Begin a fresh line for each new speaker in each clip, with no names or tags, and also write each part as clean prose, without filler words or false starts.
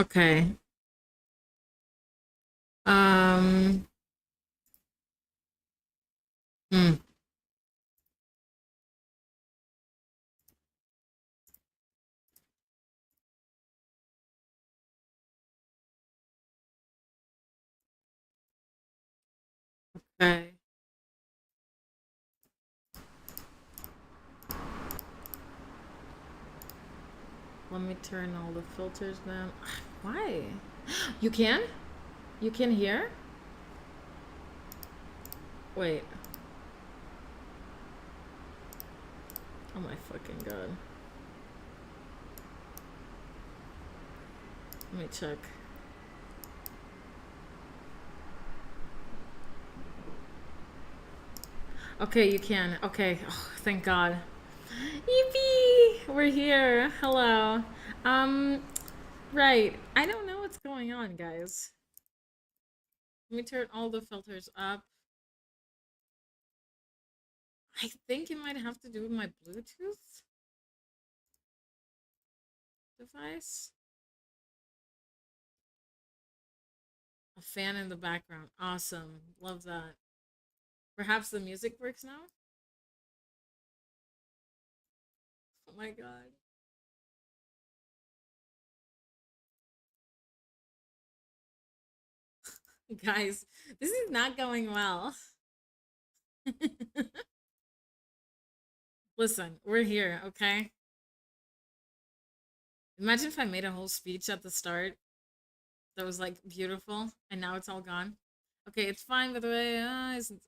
Okay. Um, hmm, okay. Let me turn all the filters down. Why? You can? You can hear? Wait. Oh my fucking god. Let me check. Okay, you can. Okay. Oh, thank God. Yippee! We're here. Hello. Um, right. I don't know what's going on, guys. Let me turn all the filters up. I think it might have to do with my Bluetooth device. A fan in the background. Awesome. Love that. Perhaps the music works now? Oh my god. Guys, this is not going well. Listen, we're here, okay? Imagine if I made a whole speech at the start that was like beautiful and now it's all gone. Okay, it's fine by the way. Isn't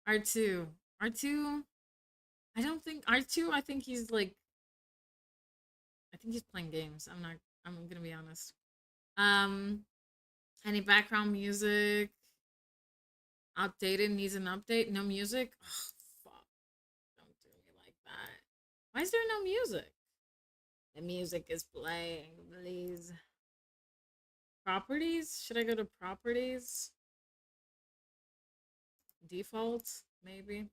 R2. R2, I don't think R2, I think he's like I think he's playing games. I'm gonna be honest. Um any background music? Outdated needs an update. No music? Oh, fuck. Don't do me like that. Why is there no music? The music is playing, please. Properties? Should I go to properties? Default? Maybe?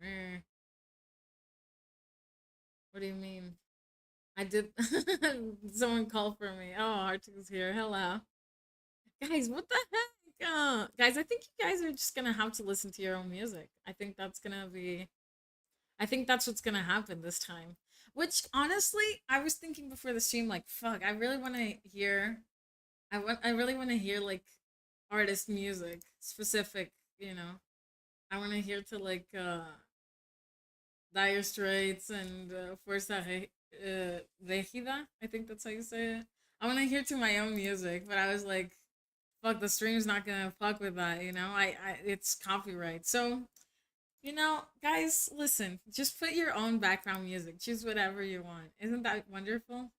Eh, what do you mean? I did. Someone called for me. Oh, Article's here. Hello. Guys, what the heck? Guys, I think you guys are just gonna have to listen to your own music. I think that's what's gonna happen this time. Which honestly, I was thinking before the stream, like, fuck, I really want to hear. I really want to hear like artist music, specific. You know, I want to hear to like Dire Straits and Regida. I think that's how you say it. I want to hear to my own music, but I was like, fuck, the stream's not gonna fuck with that. You know, it's copyright. So guys, listen, just put your own background music. Choose whatever you want. Isn't that wonderful?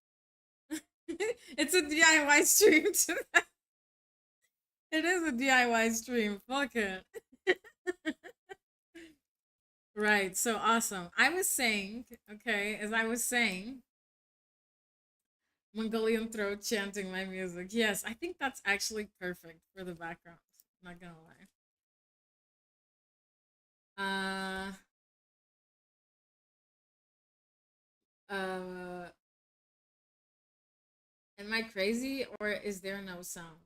It's a DIY stream. It is a DIY stream. Fuck it. Right. So awesome. I was saying, okay, as I was saying, Mongolian throat chanting my music. Yes, I think that's actually perfect for the background. Not gonna lie. Uh, am I crazy or is there no sound?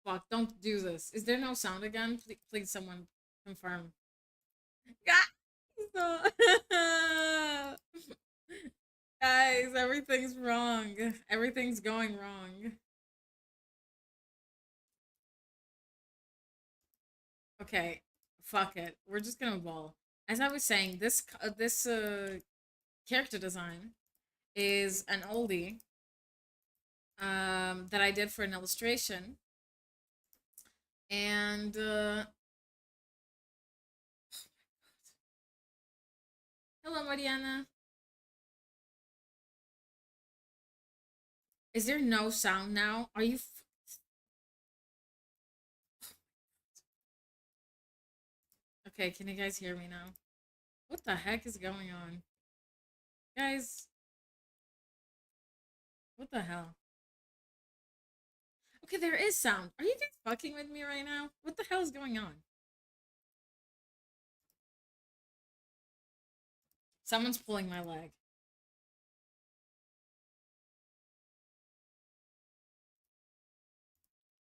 Fuck, don't do this. Is there no sound again? Please someone confirm. Guys, guys, everything's wrong. Everything's going wrong. Okay, fuck it. We're just gonna ball. As I was saying, this character design is an oldie that I did for an illustration, and hello, Mariana. Is there no sound now? Are you? Okay, can you guys hear me now? What the heck is going on, guys? What the hell? Okay, there is sound. Are you guys fucking with me right now? What the hell is going on? Someone's pulling my leg.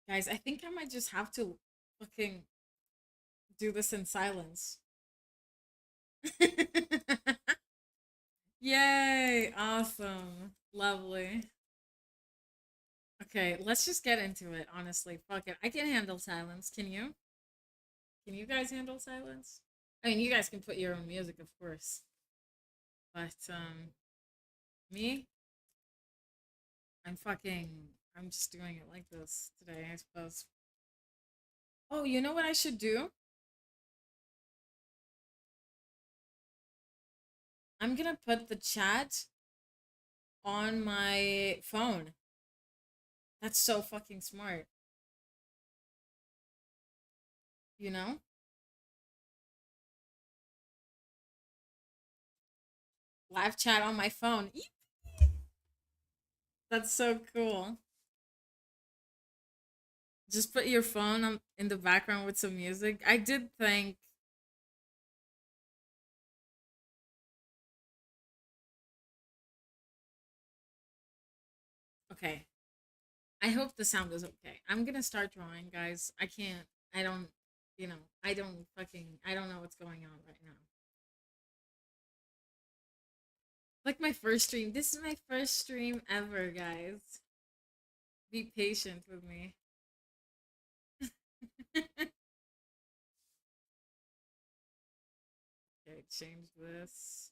Guys, I think I might just have to fucking do this in silence. Yay! Awesome. Lovely. Okay, let's just get into it, honestly. Fuck it. I can handle silence. Can you? Can you guys handle silence? I mean, you guys can put your own music, of course. But, me? I'm just doing it like this today, I suppose. Oh, you know what I should do? I'm gonna put the chat on my phone. That's so fucking smart. You know? Live chat on my phone. Eep. That's so cool. Just put your phone on, in the background with some music. I did think, okay, I hope the sound is okay. I'm gonna start drawing, guys. I can't, I don't, I don't know what's going on right now. Like my first stream. This is my first stream ever, guys. Be patient with me. Okay, change this.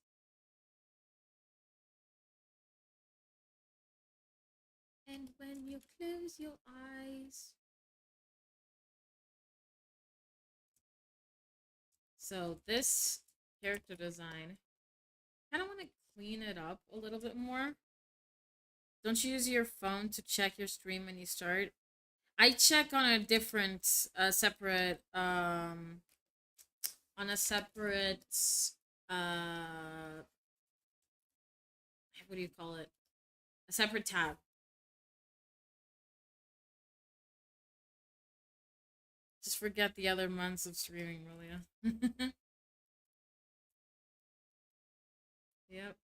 And when you close your eyes. So this character design, kind of want to clean it up a little bit more. Don't you use your phone to check your stream when you start? I check on a different, on a separate, uh, what do you call it? A separate tab. Just forget the other months of streaming, Malia. Yep.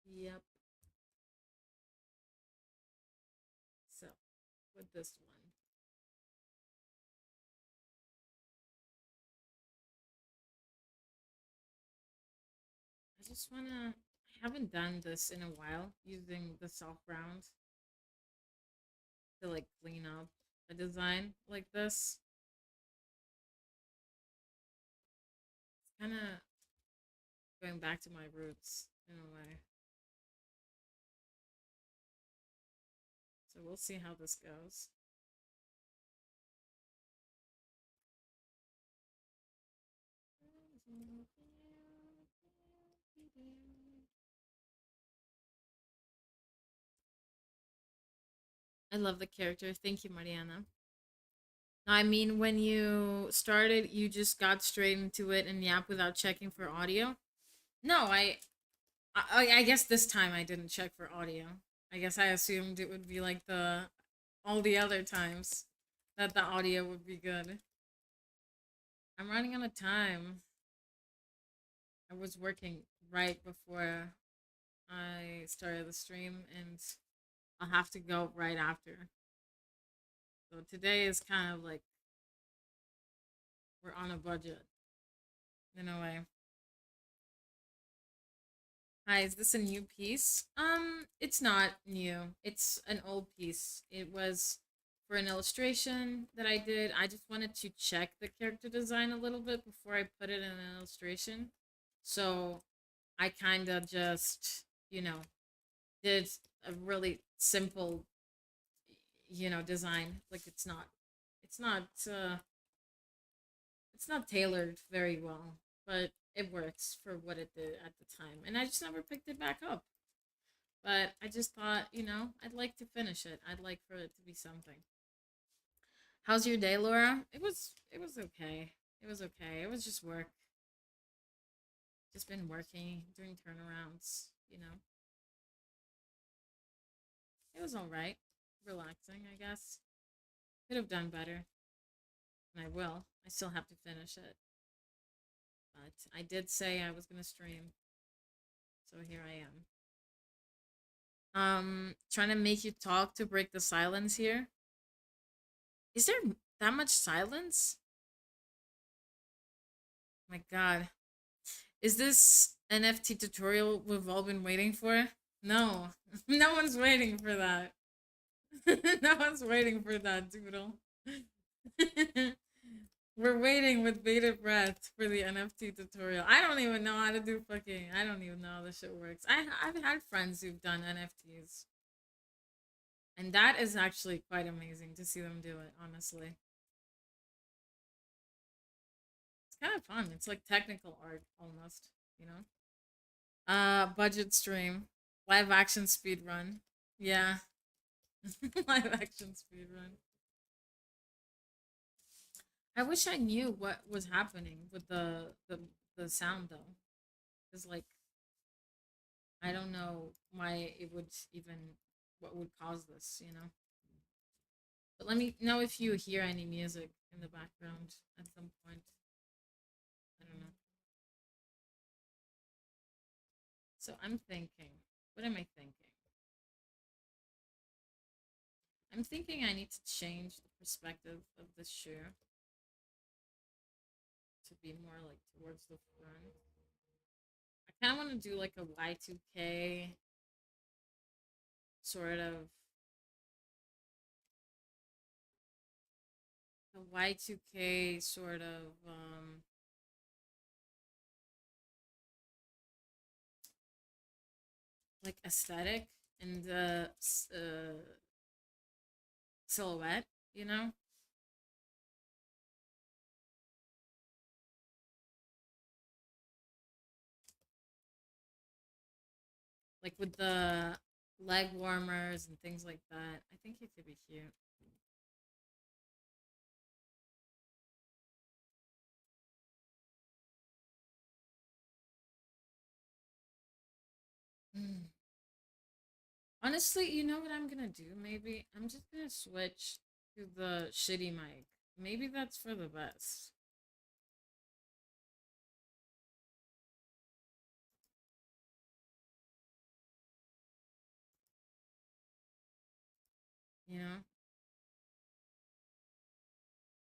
Yep. So, with this one. I just wanna. I haven't done this in a while using the soft round to like clean up a design like this. It's kind of going back to my roots in a way. So we'll see how this goes. I love the character. Thank you, Mariana. I mean, when you started, you just got straight into it and yap without checking for audio. No, I guess this time I didn't check for audio. I guess I assumed it would be like the all the other times that the audio would be good. I'm running out of time. I was working right before I started the stream, and I'll have to go right after. So today is kind of like we're on a budget in a way. Hi, is this a new piece? It's not new. It's an old piece. It was for an illustration that I did. I just wanted to check the character design a little bit before I put it in an illustration. So I kind of just, did a really simple, design. Like it's not, uh, it's not tailored very well, but it works for what it did at the time. And I just never picked it back up. But I just thought, I'd like to finish it. I'd like for it to be something. How's your day, Laura? It was okay. It was okay. It was just work. Just been working, doing turnarounds, It was all right. Relaxing, I guess. Could have done better. And I will. I still have to finish it. But I did say I was going to stream. So here I am. Trying to make you talk to break the silence here. Is there that much silence? My god. Is this NFT tutorial we've all been waiting for? No. No one's waiting for that. No one's waiting for that, Doodle. We're waiting with bated breath for the NFT tutorial. I don't even know how to do fucking. I don't even know how this shit works. I've had friends who've done NFTs, and that is actually quite amazing to see them do it. Honestly, it's kind of fun. It's like technical art almost. You know. Budget stream, live action speed run. Yeah, live action speed run. I wish I knew what was happening with the sound though, because like I don't know why it would even what would cause this, you know. But let me know if you hear any music in the background at some point. I don't know. So I'm thinking. What am I thinking? I'm thinking I need to change the perspective of this shoe to be more like towards the front. I kind of want to do like a Y2K sort of a Y2K sort of like aesthetic and the silhouette, you know? Like with the leg warmers and things like that. I think it could be cute. Mm. Honestly, you know what I'm gonna do? Maybe I'm just gonna switch to the shitty mic. Maybe that's for the best. You know?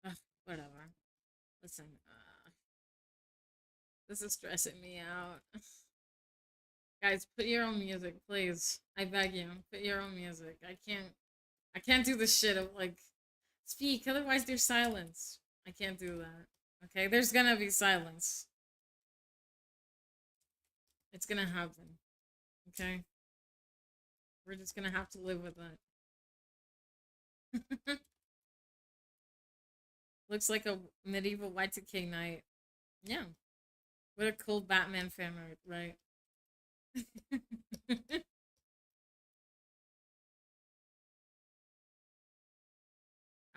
Ugh, whatever. Listen, this is stressing me out. Guys, put your own music, please. I beg you, put your own music. I can't do this shit of like speak, otherwise there's silence. I can't do that. Okay, there's gonna be silence. It's gonna happen. Okay, we're just gonna have to live with it. Looks like a medieval Y2K night. Yeah, what a cool Batman fan art, right?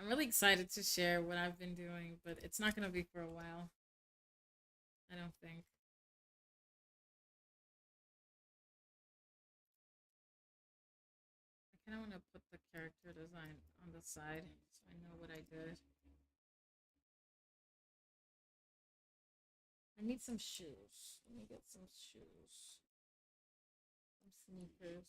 I'm really excited to share what I've been doing, but it's not gonna be for a while. I don't think. I kind of want to put the character design on the side so I know what I did. I need some shoes. Let me get some shoes. Some sneakers.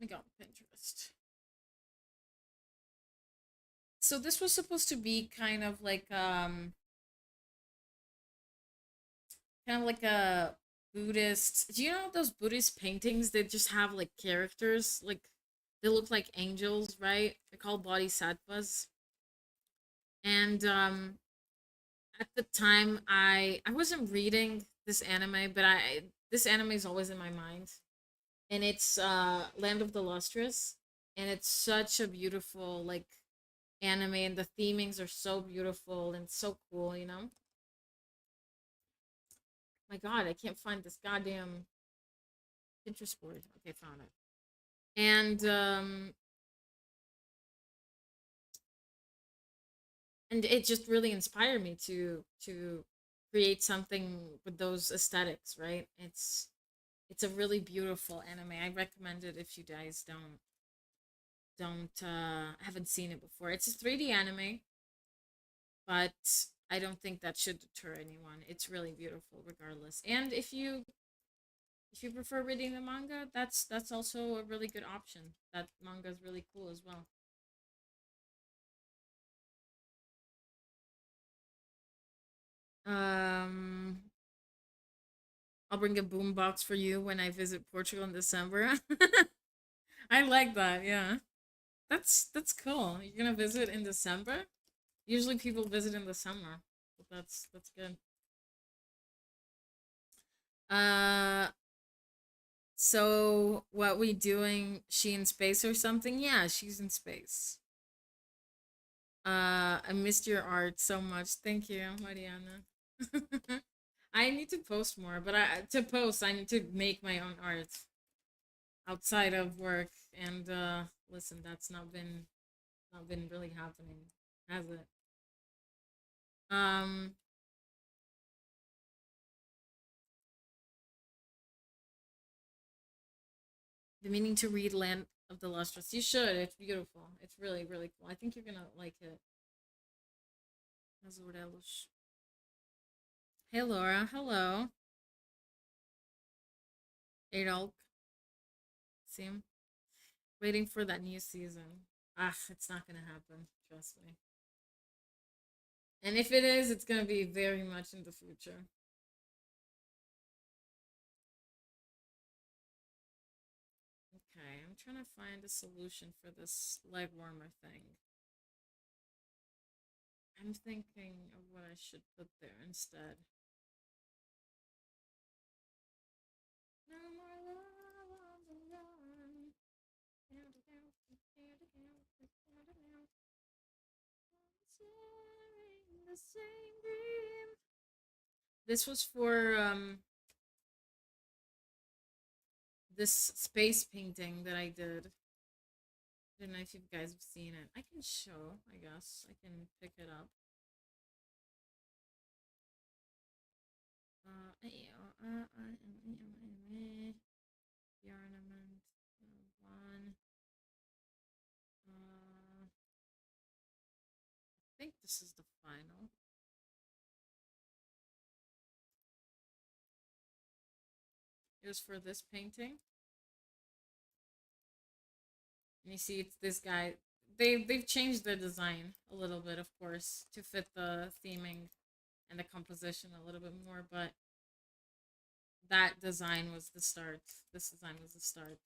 We got Pinterest. So this was supposed to be kind of like a Buddhist. Do you know those Buddhist paintings that just have like characters? Like they look like angels, right? They're called bodhisattvas. And at the time I wasn't reading this anime, but I this anime is always in my mind. And it's Land of the Lustrous. And it's such a beautiful like anime and the themings are so beautiful and so cool, you know? My god, I can't find this goddamn Pinterest board. Okay, found it. And it just really inspired me to create something with those aesthetics, right? It's a really beautiful anime. I recommend it if you guys don't haven't seen it before. It's a 3D anime, but I don't think that should deter anyone. It's really beautiful regardless. And if you prefer reading the manga, that's also a really good option. That manga is really cool as well. Um I'll bring a boombox for you when I visit Portugal in December. I like that. Yeah. That's cool. You're going to visit in December? Usually people visit in the summer. But that's good. Uh so what we doing? She in space or something? Yeah, she's in space. I missed your art so much. Thank you, Mariana. I need to post more, but to post I need to make my own art outside of work. And listen, that's not been really happening, has it? Um, the meaning to read Land of the Lustrous. You should. It's beautiful. It's really really cool. I think you're gonna like it. Azurelos. Hey Laura. Hello. Adolk. Sim. Waiting for that new season. Ah, it's not gonna happen. Trust me. And if it is, it's gonna be very much in the future. Okay, I'm trying to find a solution for this leg warmer thing. I'm thinking of what I should put there instead. No more love on the run. Sharing the same dream. This was for this space painting that I did. I don't know if you guys have seen it. I can show, I guess. I can pick it up. The ornament. One. I think this is the final. It was for this painting. And you see, it's this guy. They've changed the design a little bit, of course, to fit the theming and the composition a little bit more. But that design was the start. This design was the start.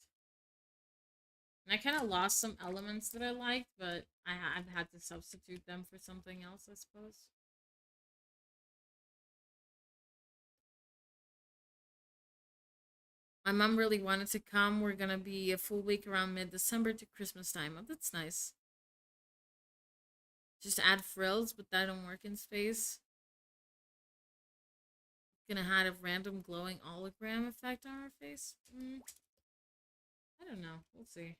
And I kind of lost some elements that I liked, but I've had to substitute them for something else, I suppose. My mom really wanted to come. We're gonna be a full week around mid December to Christmas time. Oh, that's nice. Just add frills, but that don't work in space. Gonna have a random glowing hologram effect on her face. I don't know. We'll see.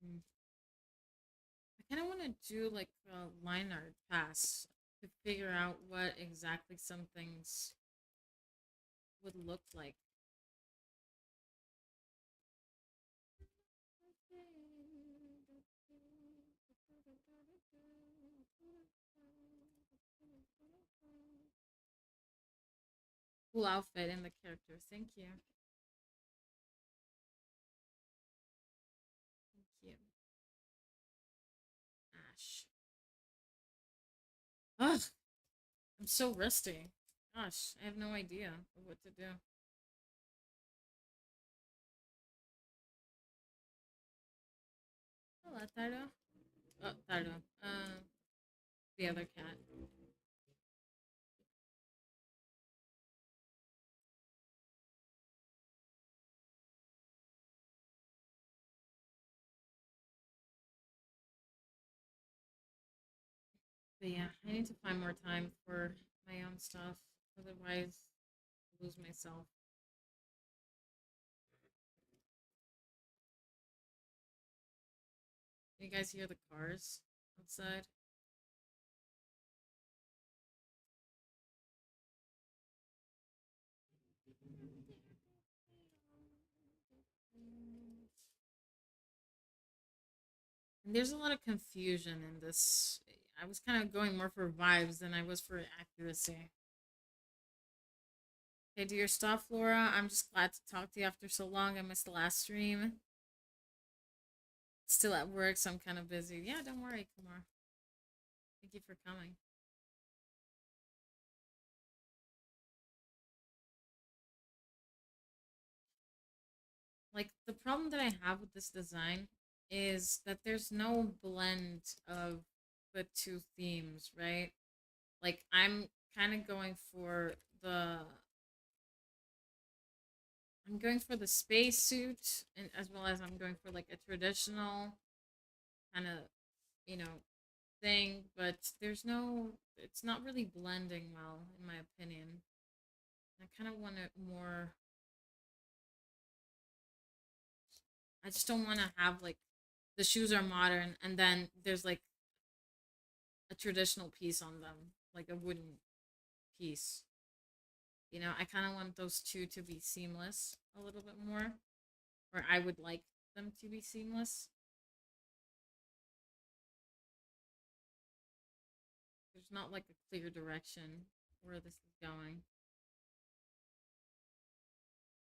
Mm. I kind of want to do like a line art pass to figure out what exactly some things would look like. Cool outfit and the character. Thank you. Thank you. Ash. Ugh, I'm so rusty. Gosh, I have no idea what to do. Hello, Tardo. Oh, Tardo. The other cat. But yeah, I need to find more time for my own stuff. Otherwise, I lose myself. You guys hear the cars outside? And there's a lot of confusion in this. I was kind of going more for vibes than I was for accuracy. Okay, do your stuff, Laura. I'm just glad to talk to you after so long. I missed the last stream. Still at work, so I'm kind of busy. Yeah, don't worry, Kumar. Thank you for coming. Like, the problem that I have with this design is that there's no blend of the two themes, right? Like, I'm kind of going for the I'm going for the space suit, and as well as I'm going for like a traditional kind of, you know, thing, but it's not really blending well, in my opinion. I kind of want it more, I just don't want to have like the shoes are modern and then there's like a traditional piece on them, like a wooden piece. I kind of want those two to be seamless a little bit more, or I would like them to be seamless. There's not like a clear direction where this is going.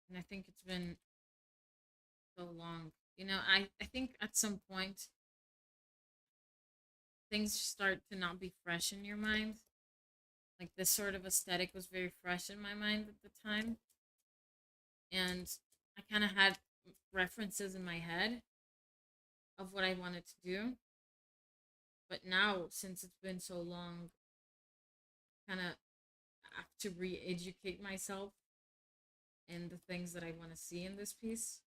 And I think it's been so long. I think at some point things start to not be fresh in your mind. Like this sort of aesthetic was very fresh in my mind at the time. And I kind of had references in my head of what I wanted to do. But now, since it's been so long, I kind of have to re educate myself in the things that I want to see in this piece.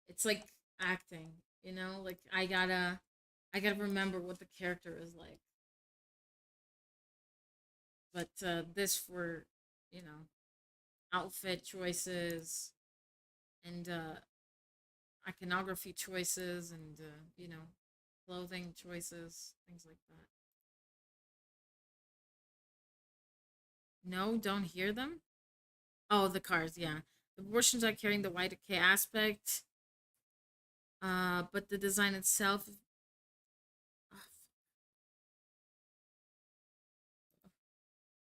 It's like acting, like I gotta remember what the character is like. But this for, you know, outfit choices and iconography choices and clothing choices, things like that. No, don't hear them. Oh, the cars, yeah. The proportions are carrying the Y2K aspect, but the design itself.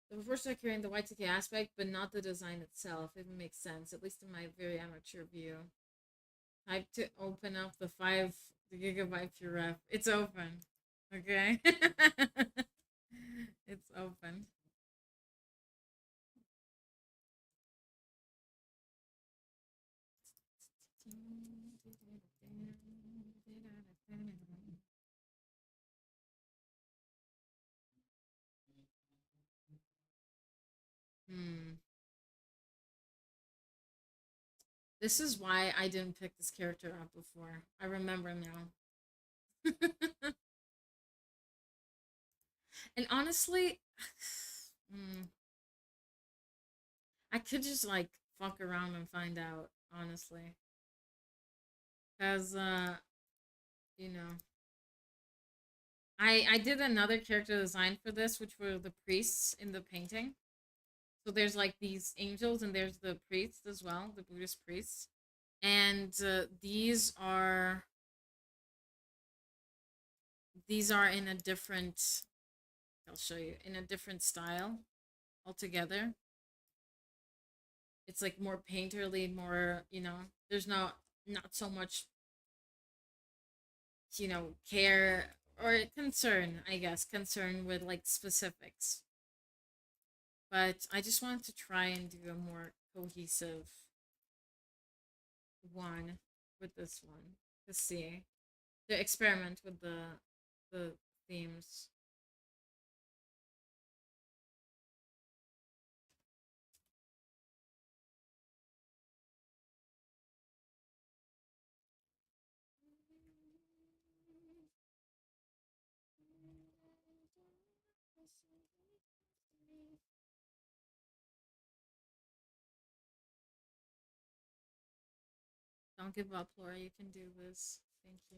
The proportions are carrying the Y2K aspect, but not the design itself. If it makes sense, at least in my very amateur view. Type to open up the 5 gigabyte PureRef. It's open. Okay. It's open. Hmm. This is why I didn't pick this character up before. I remember now. And honestly, mm, I could just like fuck around and find out, honestly. Cause you know, I did another character design for this, which were the priests in the painting. So there's like these angels and there's the priests as well, the Buddhist priests. And these are in a different, I'll show you, in a different style altogether. It's like more painterly, more, there's not so much, care or concern, I guess, concern with like specifics. But I just wanted to try and do a more cohesive one with this one to see, to experiment with the themes. Don't give up, Laura. You can do this. Thank you.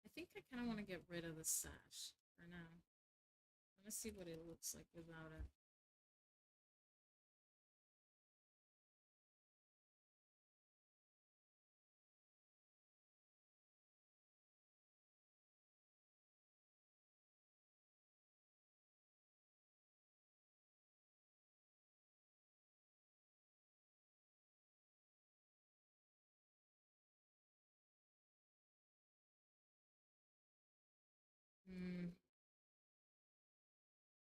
I think I kind of want to get rid of the sash for now. I want to see what it looks like without it. Hmm.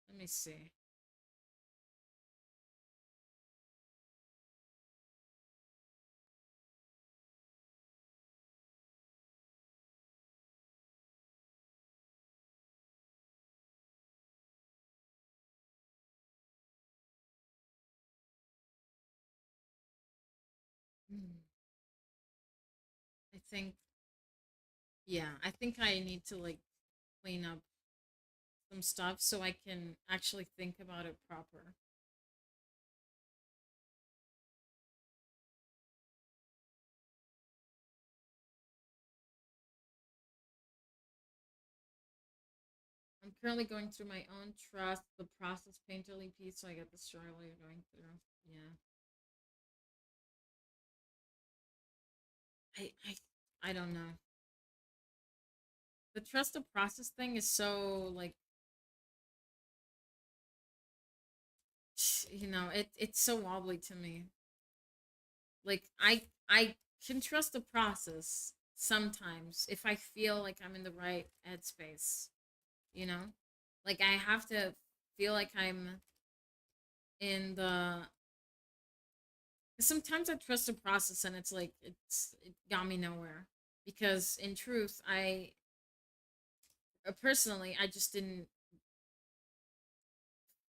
Let me see. Hmm. I think, yeah, I think I need to like clean up some stuff so I can actually think about it proper. I'm currently going through my own trust, the process painterly piece, so I get the struggle you're going through. Yeah. I I don't know. The trust the process thing is so like it's so wobbly to me. Like I can trust the process sometimes if I feel like I'm in the right headspace, you know? Like I have to feel like I'm in the sometimes I trust the process and it's like it got me nowhere because in truth I personally I just didn't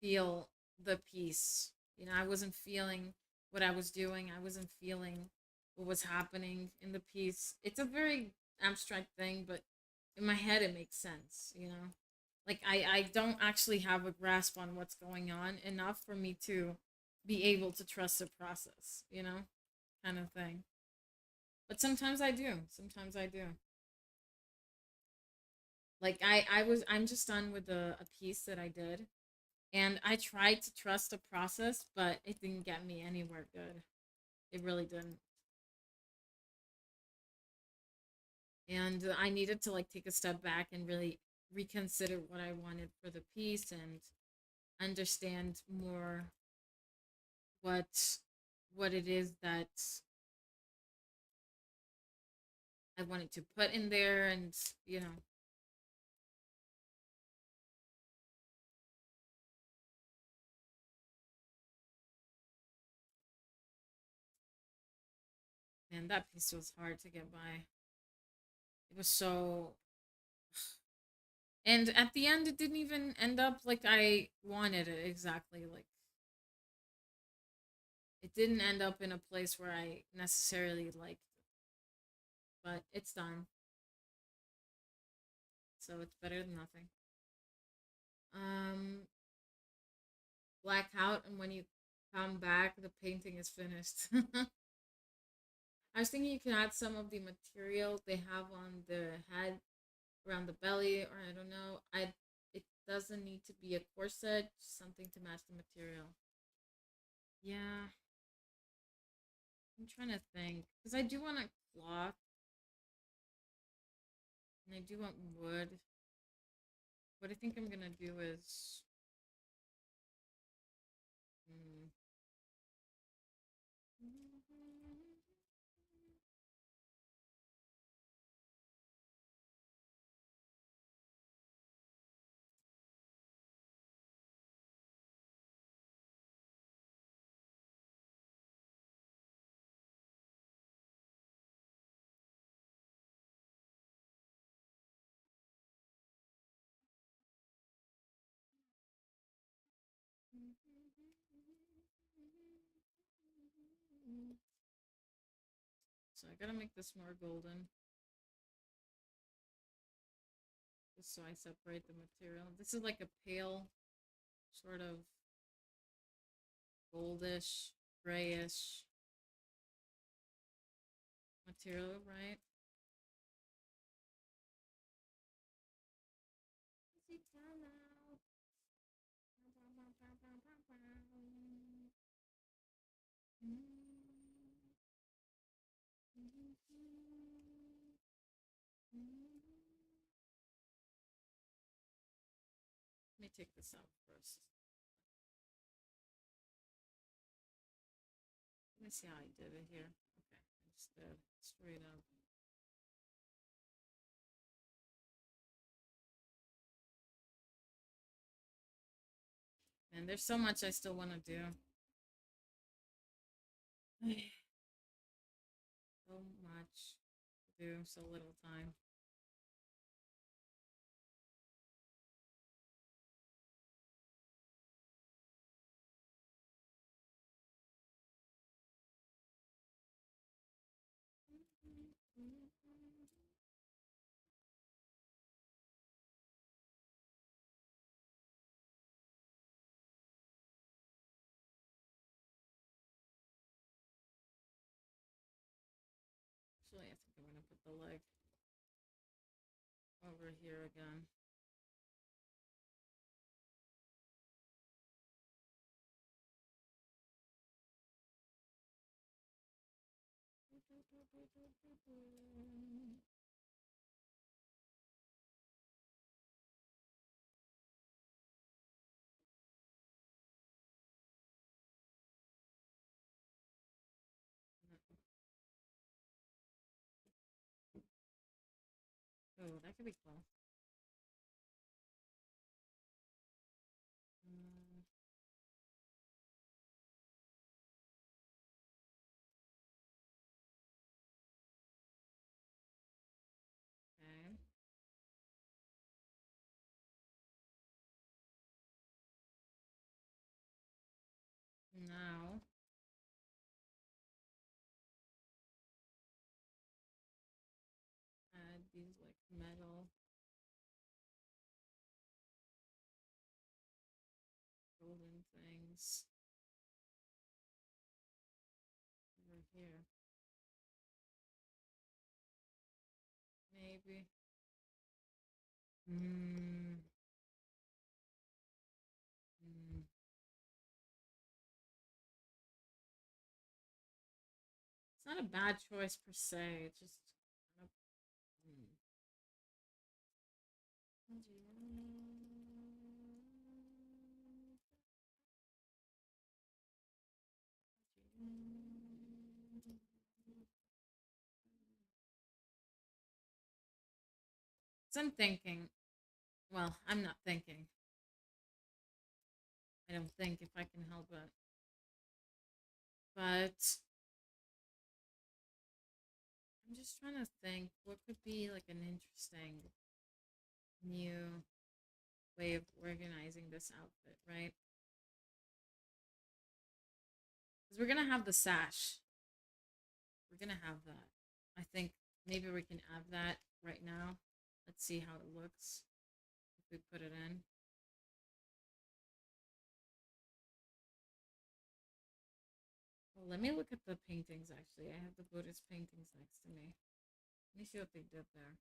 feel the peace. You know, I wasn't feeling what I was doing. I wasn't feeling what was happening in the piece. It's a very abstract thing, but in my head it makes sense, you know? Like I don't actually have a grasp on what's going on enough for me to be able to trust the process, you know? Kind of thing. But sometimes I do. Sometimes I do. Like I'm just done with a piece that I did and I tried to trust the process, but it didn't get me anywhere good. It really didn't. And I needed to like take a step back and really reconsider what I wanted for the piece and understand more what what it is that I wanted to put in there and you know, man, that piece was hard to get by. It was so and at the end it didn't even end up like I wanted it exactly. Like it didn't end up in a place where I necessarily liked it. But it's done. So it's better than nothing. Um Black out and when you come back the painting is finished. I was thinking you can add some of the material they have on the head around the belly or I don't know. I it doesn't need to be a corset, just something to match the material. Yeah, I'm trying to think because I do want a cloth and I do want wood. What I think I'm gonna do is, mm, so I gotta make this more golden, just so I separate the material. This is like a pale, sort of goldish, grayish material, right? take this out first. Let me see how I did it here. Okay, I just did straight up. And there's so much I still want to do. So much to do, so little time. Actually, I think I'm gonna put the leg over here again. Oh, that could be cool. Mm, okay. Now, add these like metal golden things over here. Maybe. Mm, mm. It's not a bad choice per se. It's just kind of. Mm. So I'm thinking. Well, I'm not thinking. I don't think if I can help it. But I'm just trying to think what could be like an interesting new way of organizing this outfit, right? Because we're gonna have the sash. We're gonna have that. I think maybe we can add that right now. Let's see how it looks if we put it in. Well, let me look at the paintings actually. I have the Buddhist paintings next to me. Let me see what they did there.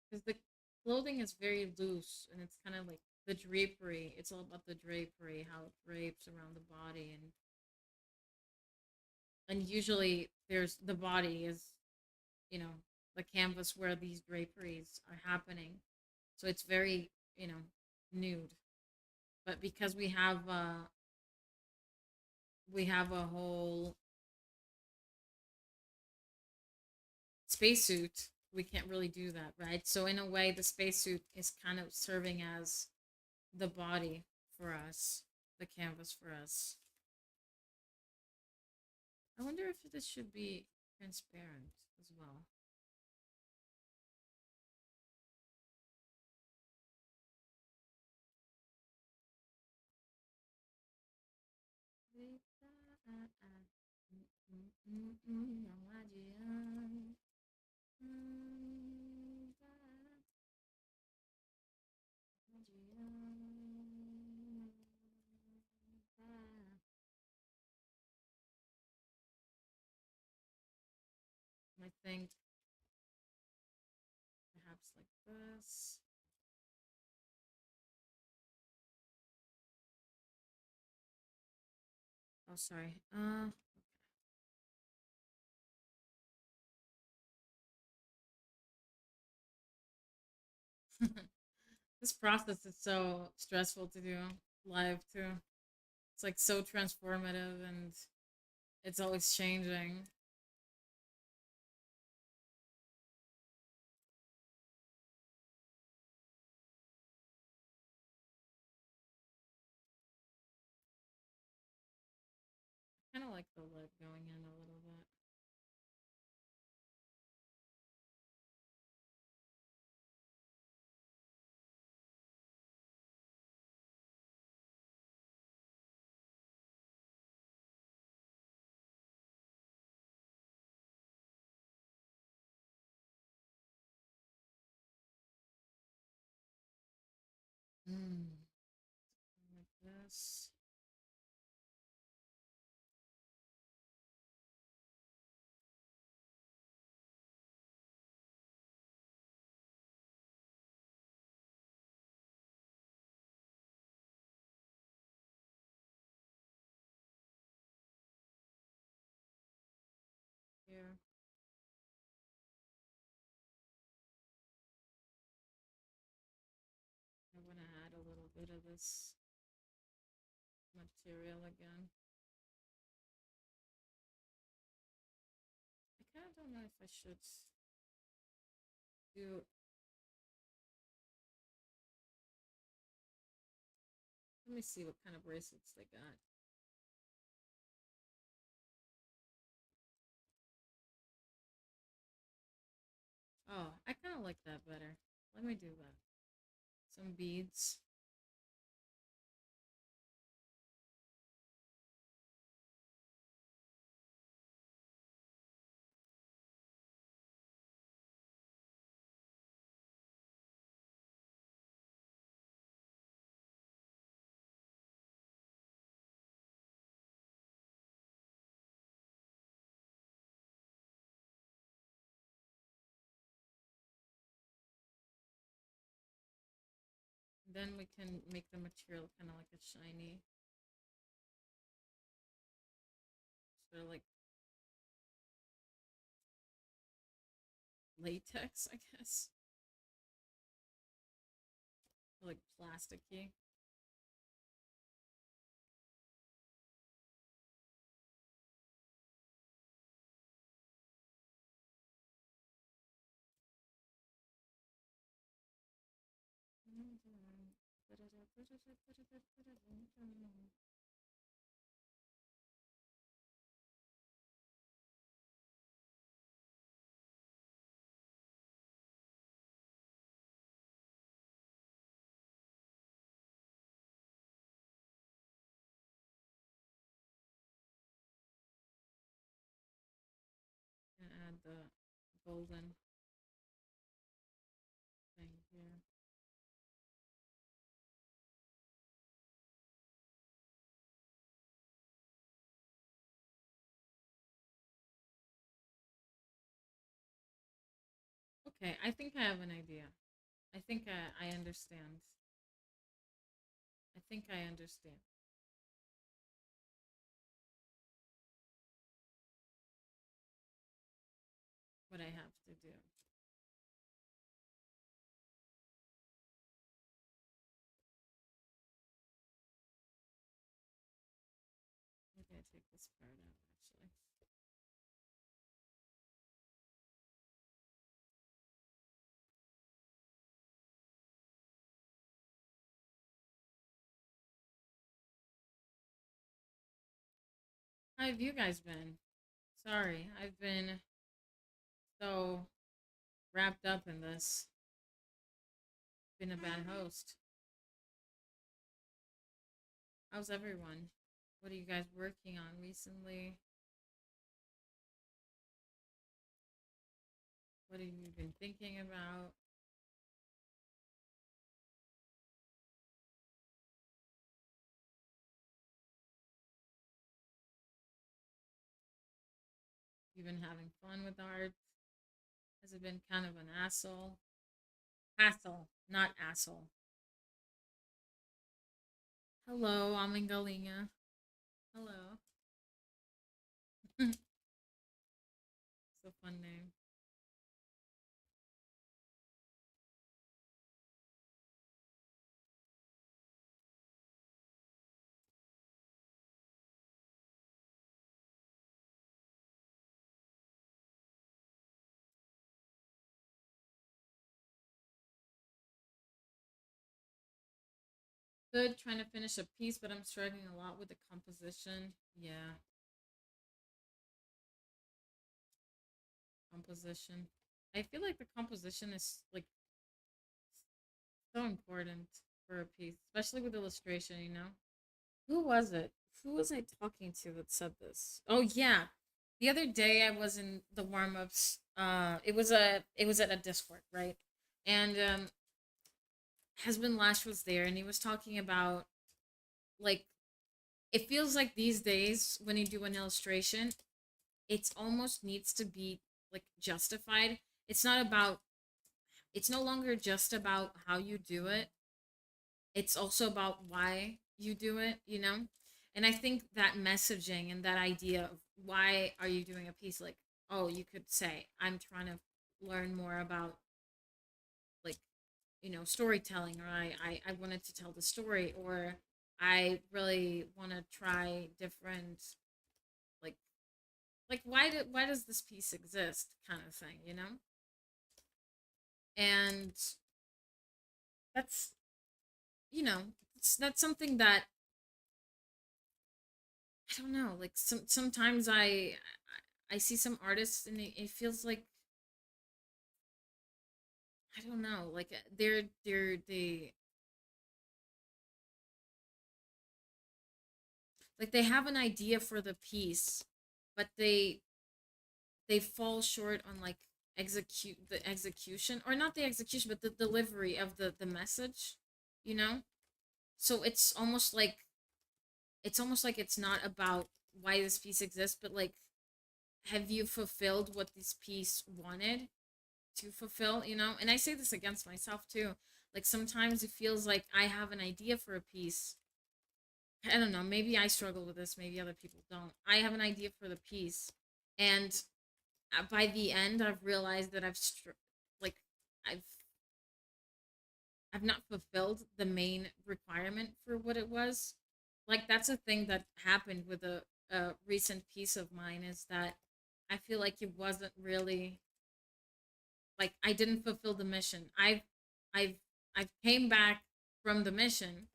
Because the clothing is very loose and it's kind of like the drapery. It's all about the drapery, how it drapes around the body, and usually there's the body is, you know, the canvas where these draperies are happening. So it's very, nude. But because we have a whole spacesuit, we can't really do that, right? So in a way, the spacesuit is kind of serving as the body for us, the canvas for us. I wonder if this should be transparent as well. I think perhaps like this. Oh, sorry. This process is so stressful to do live too. It's like so transformative and it's always changing. Kind of like the lip going in a little bit. Mm. Like this. Here. I want to add a little bit of this material again. I kind of don't know if I should do. Let me see what kind of bracelets they got. Oh, I kind of like that better. Let me do that. Some beads. Then we can make the material kind of like a shiny, sort of like latex, I guess, or like plasticky. And add the golden thing here. Okay, I think I have an idea. I think I understand. I think I understand what I have to do. Maybe I take this part out actually. How have you guys been? Sorry, I've been so wrapped up in this. Been a bad host. How's everyone? What are you guys working on recently? What have you been thinking about? You been having fun with art? Has it been kind of an asshole? Hassle, not asshole. Hello, I'm in Galina. Hello. It's a fun name. Good, trying to finish a piece, but I'm struggling a lot with the composition. Yeah, composition. I feel like the composition is like so important for a piece, especially with illustration, you know? Who was it? Who was I talking to that said this? Oh yeah. The other day I was in the warm-ups. It was at a Discord, right? And Husband Lash was there and he was talking about like it feels like these days when you do an illustration, it's almost needs to be like justified. It's not about it's no longer just about how you do it. It's also about why you do it, you know? And I think that messaging and that idea of why are you doing a piece, like, oh, you could say, I'm trying to learn more about like, storytelling, or I wanted to tell the story, or I really want to try different like why does this piece exist kind of thing, you know? And that's that's something that I don't know. Like sometimes I see some artists and it feels like I don't know. Like they like they have an idea for the piece, but they fall short on like execute the execution, or not the execution, but the delivery of the message. You know. So it's almost like it's not about why this piece exists, but like have you fulfilled what this piece wanted to fulfill, you know? And I say this against myself too. Like sometimes it feels like I have an idea for a piece. I don't know, maybe I struggle with this, maybe other people don't. I have an idea for the piece, and by the end I've realized that like I've I've not fulfilled the main requirement for what it was. Like that's a thing that happened with a recent piece of mine, is that I feel like it wasn't really like I didn't fulfill the mission. I've I've came back from the mission.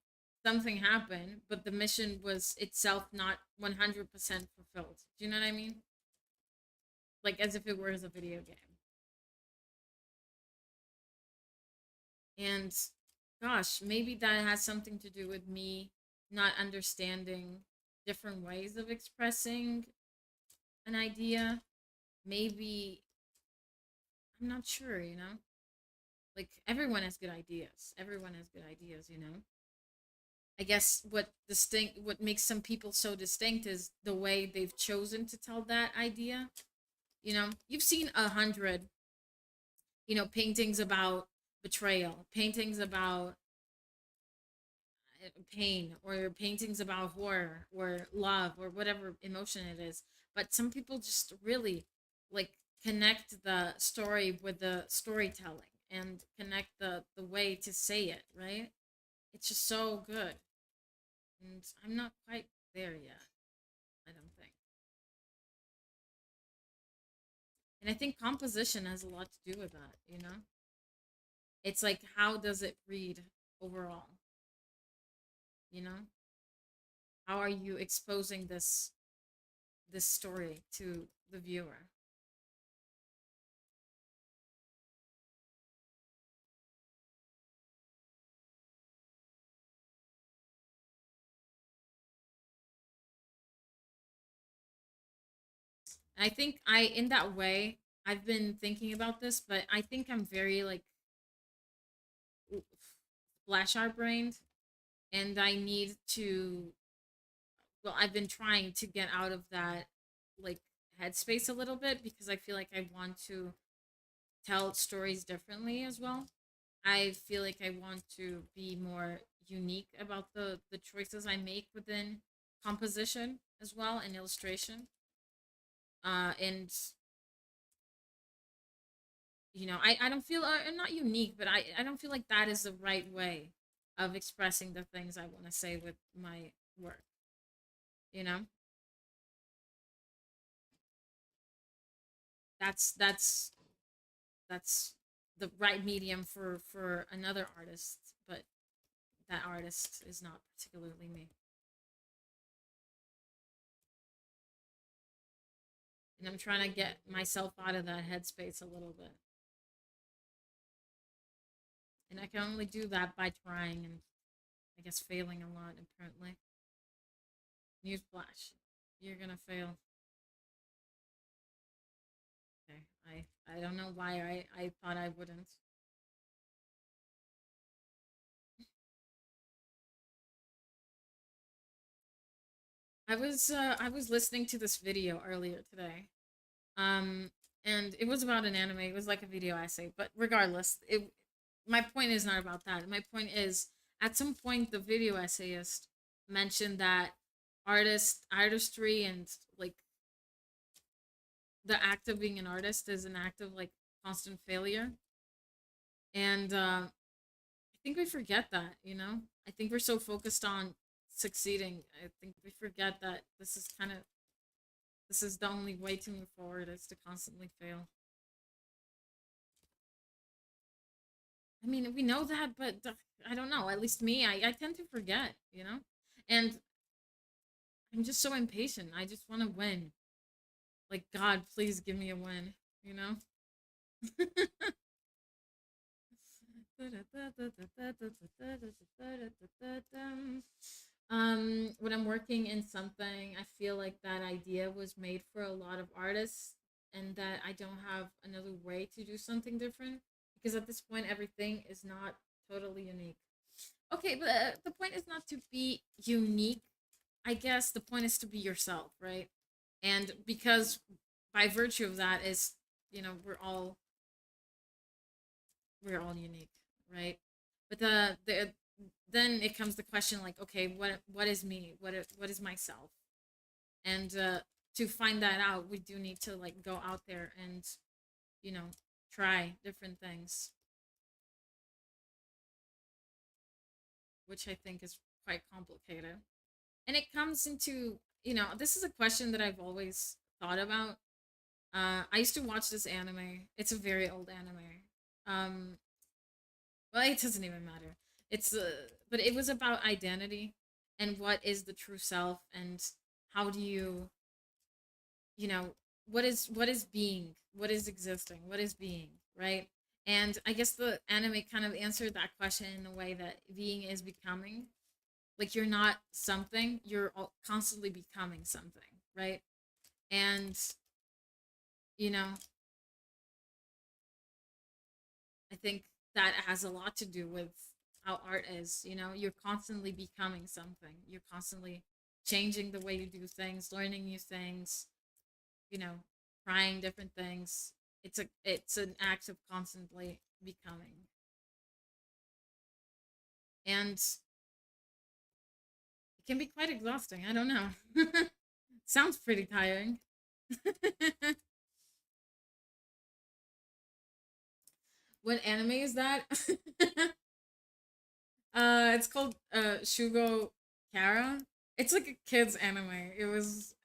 Something happened, but the mission was itself not 100% fulfilled. Do you know what I mean? Like as if it were a video game. And gosh, maybe that has something to do with me not understanding different ways of expressing an idea. Maybe I'm not sure, you know? Like everyone has good ideas. Everyone has good ideas, you know? I guess what makes some people so distinct is the way they've chosen to tell that idea. You know, you've seen 100, paintings about betrayal, paintings about pain, or paintings about horror or love or whatever emotion it is. But some people just really like connect the story with the storytelling and connect the way to say it, right? It's just so good. And I'm not quite there yet, I don't think. And I think composition has a lot to do with that, you know? It's like how does it read overall, you know? How are you exposing this story to the viewer? And I think I in that way I've been thinking about this, but I think I'm very like flash art brained, and I need to well, I've been trying to get out of that like headspace a little bit, because I feel like I want to tell stories differently as well. I feel like I want to be more unique about the choices I make within composition as well, and illustration. And I don't feel not unique, but I don't feel like that is the right way of expressing the things I want to say with my work. You know, that's that's the right medium for another artist, but that artist is not particularly me. And I'm trying to get myself out of that headspace a little bit. And I can only do that by trying and I guess failing a lot apparently. Newsflash. You're gonna fail. Okay. I don't know why I thought I wouldn't. I was listening to this video earlier today. Um and it was about an anime. It was like a video essay, but regardless, it my point is not about that. My point is at some point the video essayist mentioned that artistry and like the act of being an artist is an act of like constant failure. And I think we forget that, I think we're so focused on succeeding. I think we forget that this is the only way to move forward is to constantly fail. I mean, we know that, but I don't know. At least me, I tend to forget, And I'm just so impatient. I just want to win. Like, God, please give me a win, you know? When I'm working in something, I feel like that idea was made for a lot of artists and that I don't have another way to do something different because at this point everything is not totally unique. Okay, but the point is not to be unique. I guess the point is to be yourself, right? And because by virtue of that is, you know, we're all unique, right? But the then it comes the question like, okay, what is me? What is myself? And to find that out, we do need to like go out there and you know try different things, which I think is quite complicated. And it comes into this is a question that I've always thought about. I used to watch this anime. It's a very old anime. Um, well, it doesn't even matter. It's but it was about identity and what is the true self and how do you, you know, what is being, what is existing, what is being, right? And I guess the anime kind of answered that question in a way that being is becoming. Like you're not something, you're constantly becoming something, right? And you know, I think that has a lot to do with how art is. You're constantly becoming something. You're constantly changing the way you do things, learning new things, you know, trying different things. It's an act of constantly becoming. And it can be quite exhausting. I don't know. Sounds pretty tiring. What anime is that? It's called Shugo Kara. It's like a kids anime. It was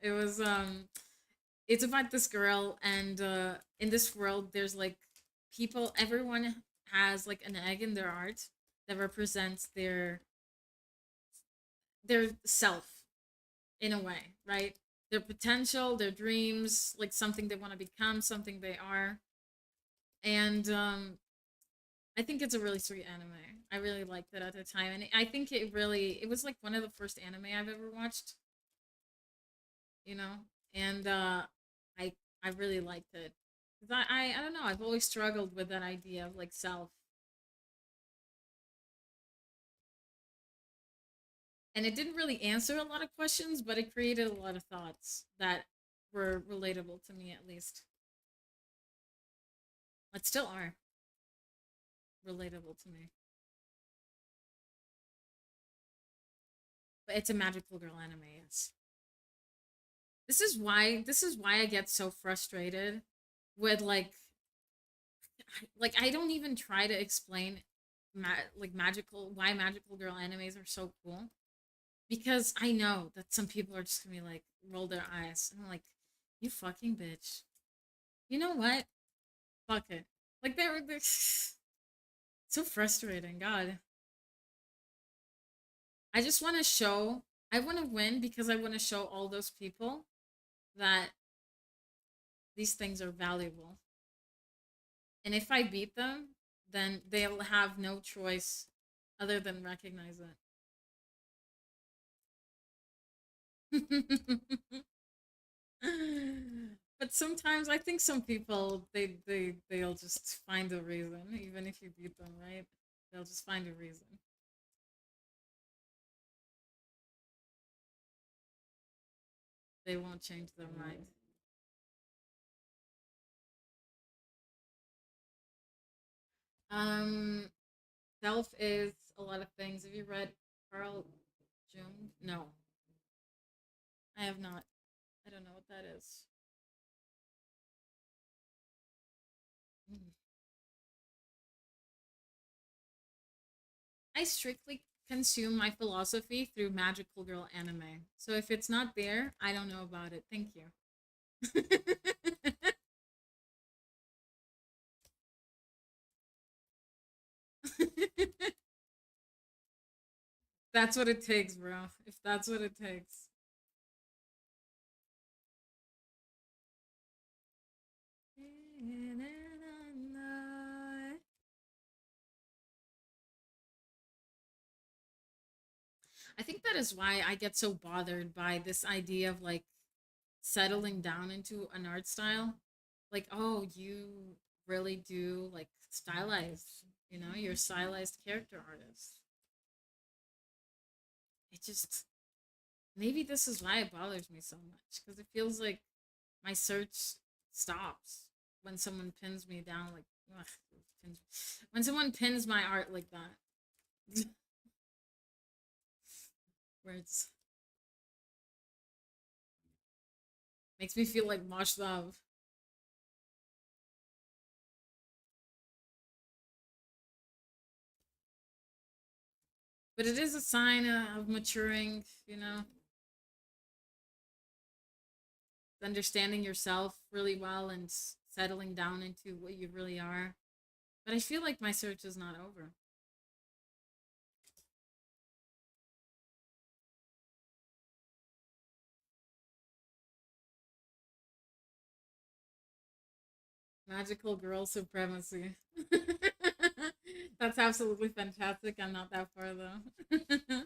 it's about this girl and in this world there's like people everyone has like an egg in their art that represents their self in a way, right? Their potential, their dreams, like something they want to become, something they are. And I think it's a really sweet anime. I really liked it at the time, and I think it was like one of the first anime I've ever watched. You know, and I I really liked it. 'Cause I don't know. I've always struggled with that idea of like self, and it didn't really answer a lot of questions, but it created a lot of thoughts that were relatable to me at least. But still are relatable to me. But it's a magical girl anime, yes. This is why I get so frustrated with like I don't even try to explain like magical why magical girl animes are so cool because I know that some people are just gonna be like roll their eyes and I'm like, you fucking bitch. You know what? Fuck it. Like they're so frustrating. God, I just want to show. I want to win because I want to show all those people that these things are valuable. And if I beat them, then they'll have no choice other than recognize it. But sometimes I think some people they'll just find a reason, even if you beat them, right? They'll just find a reason. They won't change their mind. Um, Self is a lot of things. Have you read Carl Jung? No, I have not. I don't know what that is. Mm. I strictly consume my philosophy through magical girl anime. So if it's not there, I don't know about it. Thank you. That's what it takes, bro. If that's what it takes. I think that is why I get so bothered by this idea of like settling down into an art style. Like, oh, you really do like stylized, you're a stylized character artist. It just maybe this is why it bothers me so much because it feels like my search stops when someone pins me down like ugh, when someone pins my art like that. Where it's makes me feel like mosh love. But it is a sign of maturing, understanding yourself really well and settling down into what you really are. But I feel like my search is not over. Magical girl supremacy. That's absolutely fantastic. I'm not that far though.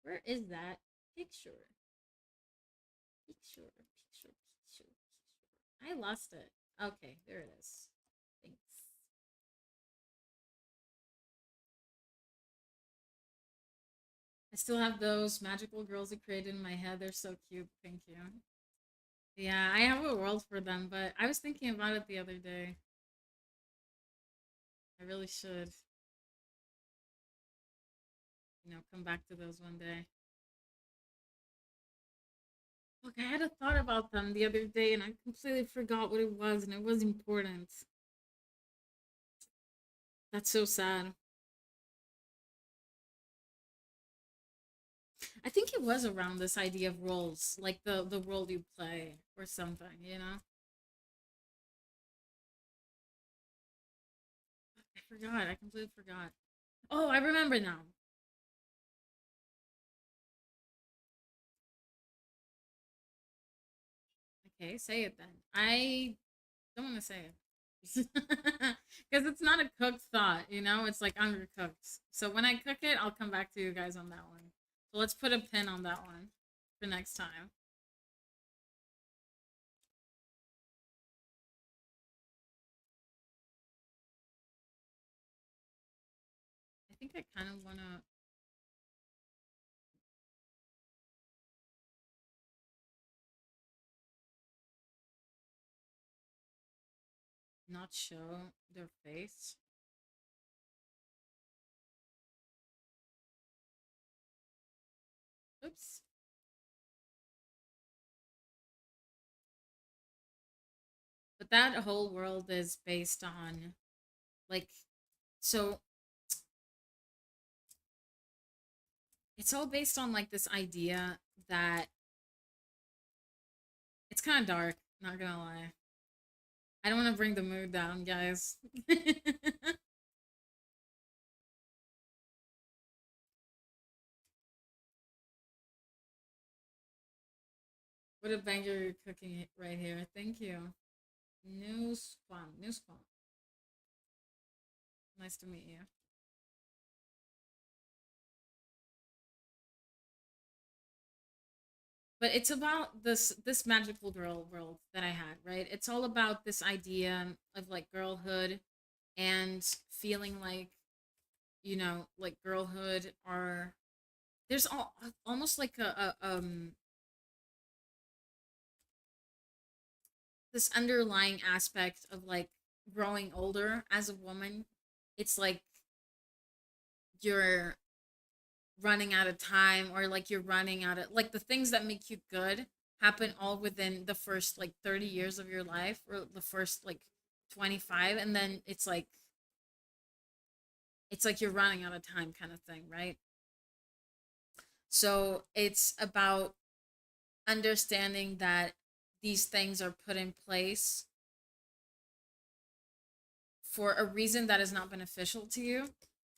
Where is that picture? Picture. I lost it. Okay, there it is. Thanks. I still have those magical girls I created in my head. They're so cute. Thank you. Yeah, I have a world for them, but I was thinking about it the other day. I really should, come back to those one day. Look, I had a thought about them the other day and I completely forgot what it was, and it was important. That's so sad. I think it was around this idea of roles, like the role you play or something. I forgot. I completely forgot. Oh, I remember now. Okay, say it then. I don't want to say it. Because it's not a cooked thought, It's like undercooked. So when I cook it, I'll come back to you guys on that one. So let's put a pin on that one for next time. I think I kind of want to not show their face. Oops. But that whole world is based on like so it's all based on like this idea that it's kind of dark, not gonna lie. I don't want to bring the mood down, guys. What a banger you're cooking right here. Thank you. New spawn. New spawn. Nice to meet you. But it's about this magical girl world that I had, right? It's all about this idea of like girlhood and feeling like, like girlhood are there's almost like a this underlying aspect of like growing older as a woman. It's like you're running out of time, or like you're running out of like the things that make you good happen all within the first like 30 years of your life, or the first like 25, and then it's like you're running out of time kind of thing, right? So it's about understanding that these things are put in place for a reason that is not beneficial to you,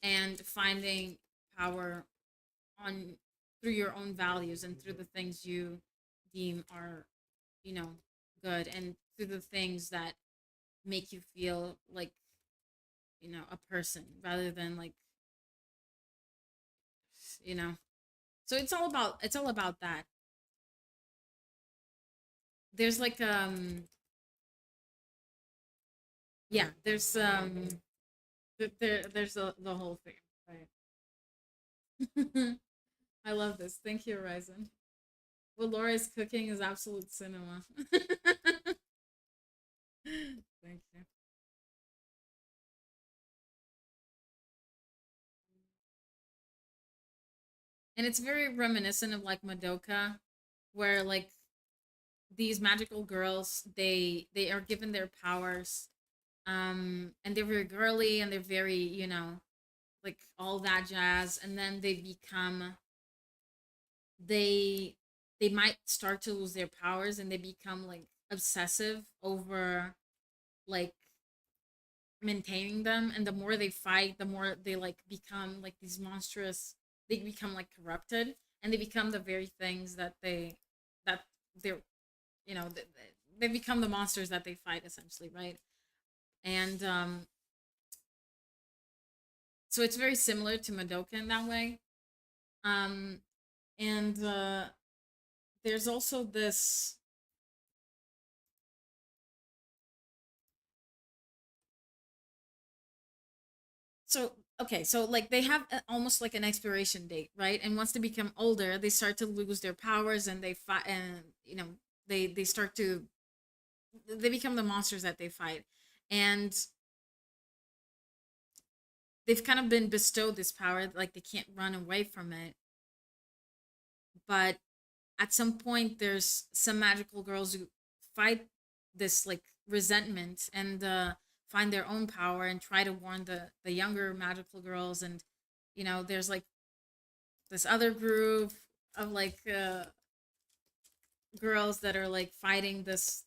and finding power on through your own values and through the things you deem are, you know, good, and through the things that make you feel like, a person rather than like, you know. So it's all about that. There's like yeah, there's the whole thing, right? I love this. Thank you, Horizon. What Laura is cooking is absolute cinema. Thank you. And it's very reminiscent of like Madoka, where like these magical girls, they are given their powers, and they're very girly, and they're very, like all that jazz, and then they they might start to lose their powers, and they become like obsessive over like maintaining them, and the more they fight, the more they like become like these monstrous, they become like corrupted, and they become the very things that they're, they become the monsters that they fight, essentially, right? And so it's very similar to Madoka in that way. um and there's also this. So okay, so like they have almost like an expiration date, right? And once they become older, they start to lose their powers, and they fight, and they start to, they become the monsters that they fight. And they've kind of been bestowed this power, like they can't run away from it. But at some point, there's some magical girls who fight this like resentment, and find their own power and try to warn the younger magical girls. And there's like this other group of like girls that are like fighting this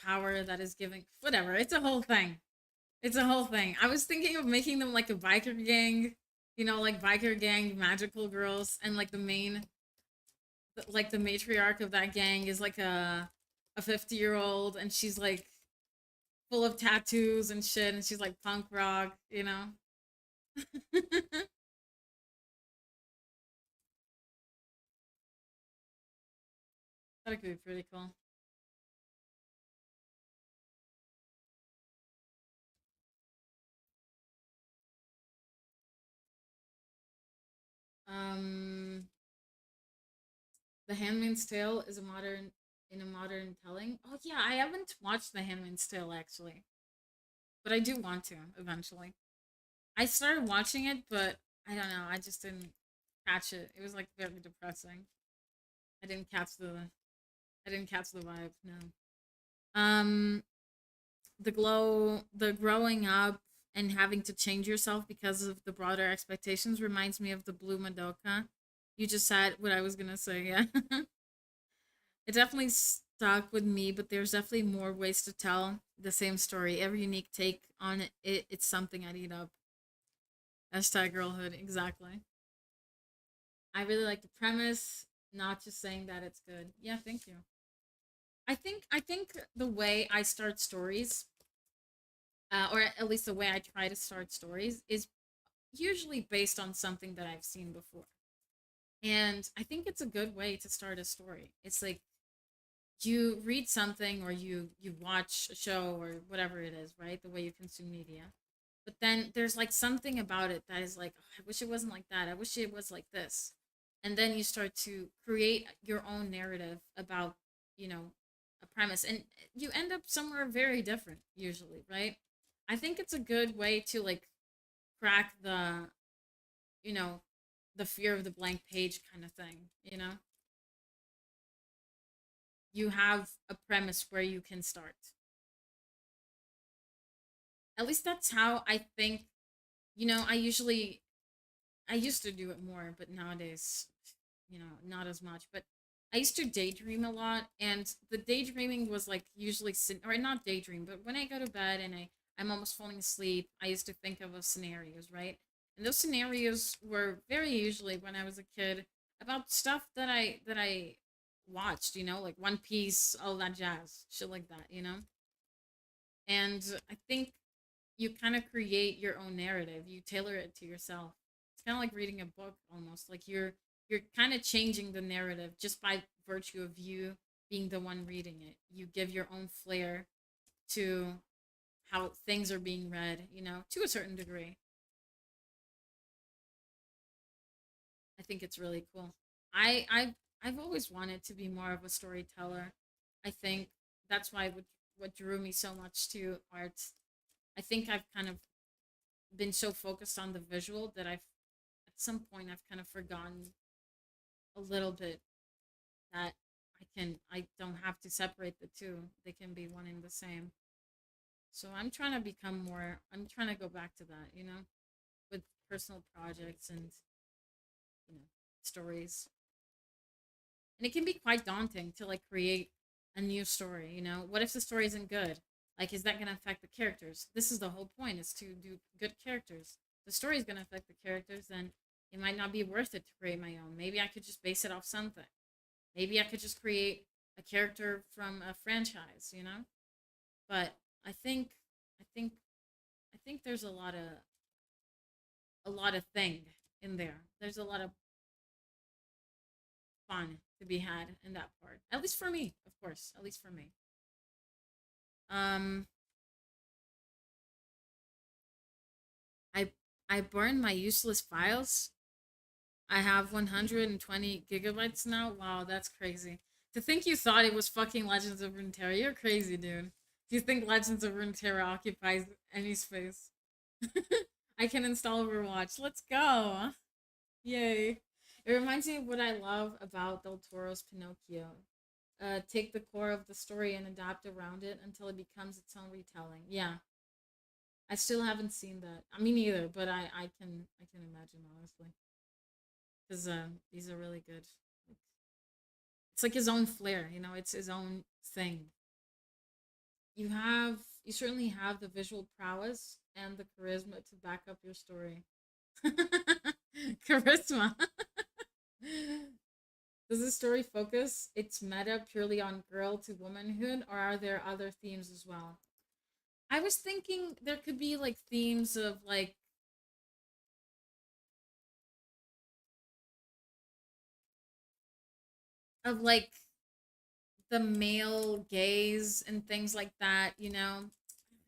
power that is giving, whatever. It's a whole thing. It's a whole thing. I was thinking of making them like a biker gang, like biker gang magical girls, and like the matriarch of that gang is like a 50-year-old, and she's like full of tattoos and shit, and she's like punk rock, That could be pretty cool. um The Handmaid's Tale is a modern in a modern telling. Oh yeah, I haven't watched The Handmaid's Tale actually. but I do want to eventually. I started watching it, but I don't know. I just didn't catch it. It was like very depressing. I didn't catch the I didn't catch the vibe. No. Um, the growing up and having to change yourself because of the broader expectations reminds me of the Blue Madoka. You just said what I was gonna say. Yeah, it definitely stuck with me. But there's definitely more ways to tell the same story. Every unique take on it's something I'd eat up. Hashtag girlhood. Exactly. I really like the premise. Not just saying that it's good. Yeah, thank you. I think the way I start stories, or at least the way I try to start stories, is usually based on something that I've seen before. And I think it's a good way to start a story. It's like you read something or you watch a show or whatever it is, right? The way you consume media. But then there's like something about it that is like, "Oh, I wish it wasn't like that. I wish it was like this." And then you start to create your own narrative about, you know, a premise and you end up somewhere very different usually, right? I think it's a good way to like crack the, you know, the fear of the blank page kind of thing, you know? You have a premise where you can start. At least that's how I think, I used to do it more, but nowadays, not as much. But I used to daydream a lot, and the daydreaming was like usually, or not daydream, but when I go to bed and I'm almost falling asleep, I used to think of scenarios, right? And those scenarios were very usually when I was a kid about stuff that I watched, like One Piece, all that jazz, shit like that, And I think you kind of create your own narrative. You tailor it to yourself. It's kind of like reading a book almost. Like you're kind of changing the narrative just by virtue of you being the one reading it. You give your own flair to how things are being read, to a certain degree. I think it's really cool. I've always wanted to be more of a storyteller. I think that's why what drew me so much to art. I think I've kind of been so focused on the visual that I've at some point I've kind of forgotten a little bit that I don't have to separate the two. They can be one and the same. So I'm trying to go back to that, with personal projects and, you know, stories. And it can be quite daunting to like create a new story. What if the story isn't good? Like, is that going to affect the characters? This is the whole point, is to do good characters. The story is going to affect the characters, then it might not be worth it to create my own. Maybe I could just base it off something. Maybe I could just create a character from a franchise. But I think I think I think there's a lot of thing in there. There's a lot of fun to be had in that part. At least for me, of course. At least for me. Um, I I burned my useless files. I have 120 gigabytes now. Wow, that's crazy. To think you thought it was fucking Legends of Runeterra, you're crazy, dude. Do you think Legends of Runeterra occupies any space? I can install Overwatch. Let's go. Yay. It reminds me of what I love about Del Toro's Pinocchio. Take the core of the story and adapt around it until it becomes its own retelling. Yeah, I still haven't seen that. I mean, neither, but I can imagine honestly, because these are really good. Like, it's like his own flair, It's his own thing. You certainly have the visual prowess and the charisma to back up your story. Charisma. Does the story focus its meta purely on girl to womanhood, or are there other themes as well? I was thinking there could be like themes of like the male gaze and things like that.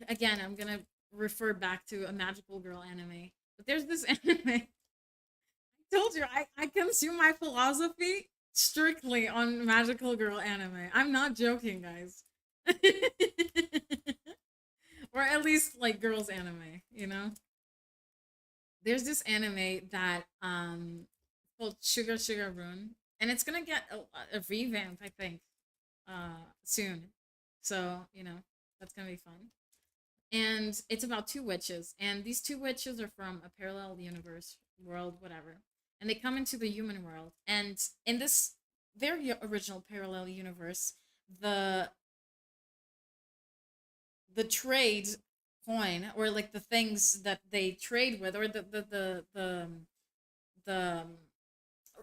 Again, I'm gonna refer back to a magical girl anime. But there's this anime. I told you I consume my philosophy strictly on magical girl anime. I'm not joking, guys. or at least like girls anime, you know. There's this anime that called Sugar Sugar Rune, and it's gonna get a revamp, I think, soon. So you know that's gonna be fun. And it's about two witches, and these two witches are from a parallel universe, world, whatever, and they come into the human world. And in this their original parallel universe, the the trade coin, or like the things that they trade with, or the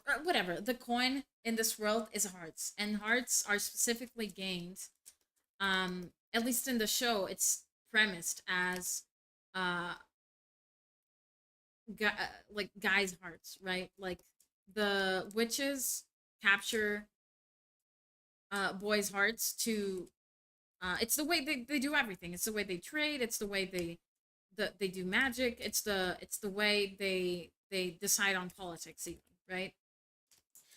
or whatever, the coin in this world is hearts, and hearts are specifically gained, at least in the show it's premised as uh like guys hearts, right? Like the witches capture boys hearts to it's the way they do everything. It's the way they trade, it's the way they do magic, it's the way they decide on politics even, right?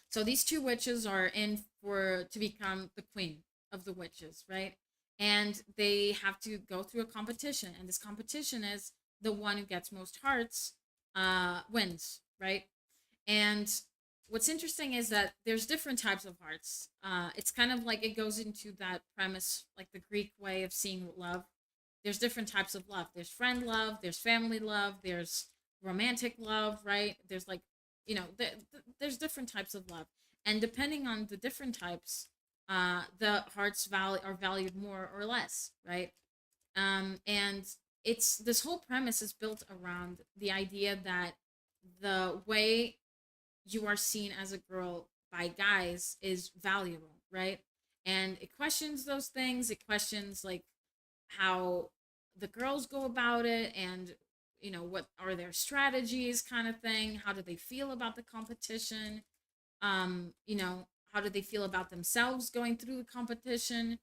So these two witches are in for to become the queen of the witches, right? And they have to go through a competition, and this competition is the one who gets most hearts wins, right? And what's interesting is that there's different types of hearts. It's kind of like it goes into that premise, like the Greek way of seeing love. There's different types of love. There's friend love, there's family love, there's romantic love, right? There's like, there's different types of love. And depending on the different types, the hearts are valued more or less, right? And it's this whole premise is built around the idea that the way you are seen as a girl by guys is valuable, right? And it questions those things. It questions like how the girls go about it, and what are their strategies, kind of thing. How do they feel about the competition? How do they feel about themselves going through the competition?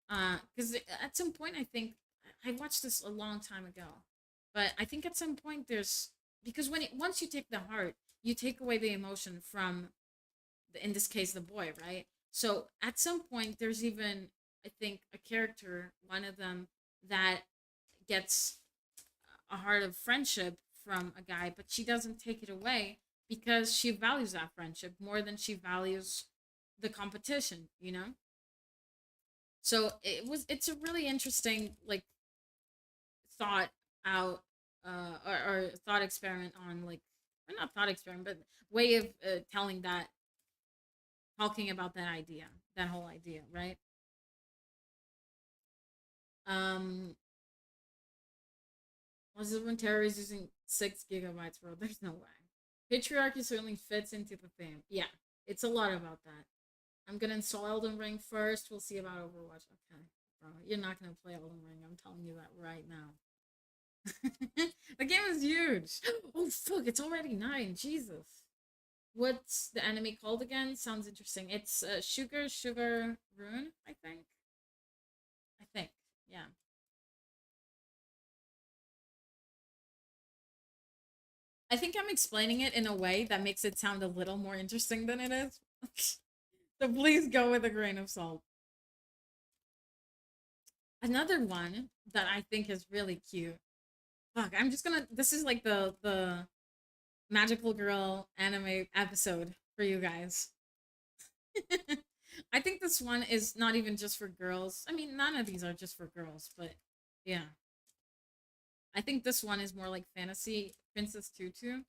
Because at some point, I think I watched this a long time ago, but I think at some point there's, because once you take the heart, you take away the emotion from in this case the boy, right? So at some point there's even, I think, a character, one of them, that gets a heart of friendship from a guy, but she doesn't take it away because she values that friendship more than she values the competition, you know? So it's a really interesting, like, thought out, or thought experiment on, like, or not thought experiment, but way of telling that, talking about that idea, that whole idea, right? Um, was it when Terry is using 6 gigabytes, bro? There's no way. Patriarchy certainly fits into the theme. Yeah, it's a lot about that. I'm gonna install Elden Ring first. We'll see about Overwatch. Okay, bro, you're not gonna play Elden Ring. I'm telling you that right now. The game is huge. Oh fuck! It's already 9. Jesus. What's the enemy called again? Sounds interesting. It's Sugar Sugar Rune, I think. I think. Yeah. I think I'm explaining it in a way that makes it sound a little more interesting than it is. So please go with a grain of salt. Another one that I think is really cute. Fuck, I'm just gonna. This is like the magical girl anime episode for you guys. I think this one is not even just for girls. I mean, none of these are just for girls, but yeah. I think this one is more like fantasy Princess Tutu,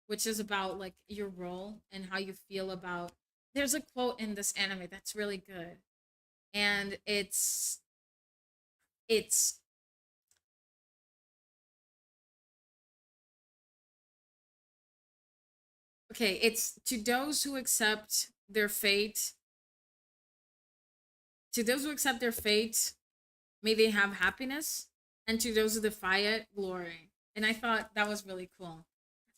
which is about like your role and how you feel about. There's a quote in this anime that's really good, and it's okay. It's to those who accept their fate. To those who accept their fate, may they have happiness, and to those who defy it, glory. And I thought that was really cool,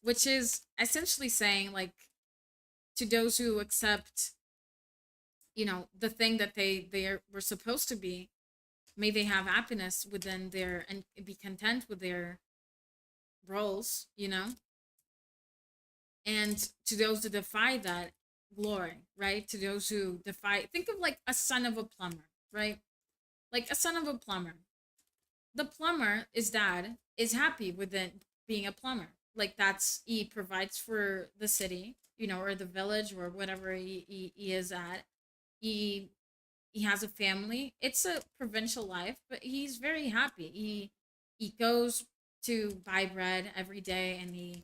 which is essentially saying like, to those who accept, the thing that were supposed to be, may they have happiness within their, and be content with their roles, and to those who defy that, glory, right? To those who defy, think of like a son of a plumber, right? Like a son of a plumber. the plumber, his dad, is happy with it being a plumber. Like that's he provides for the city, or the village or whatever he is at. He he has a family. It's a provincial life, but he's very happy. He goes to buy bread every day, and he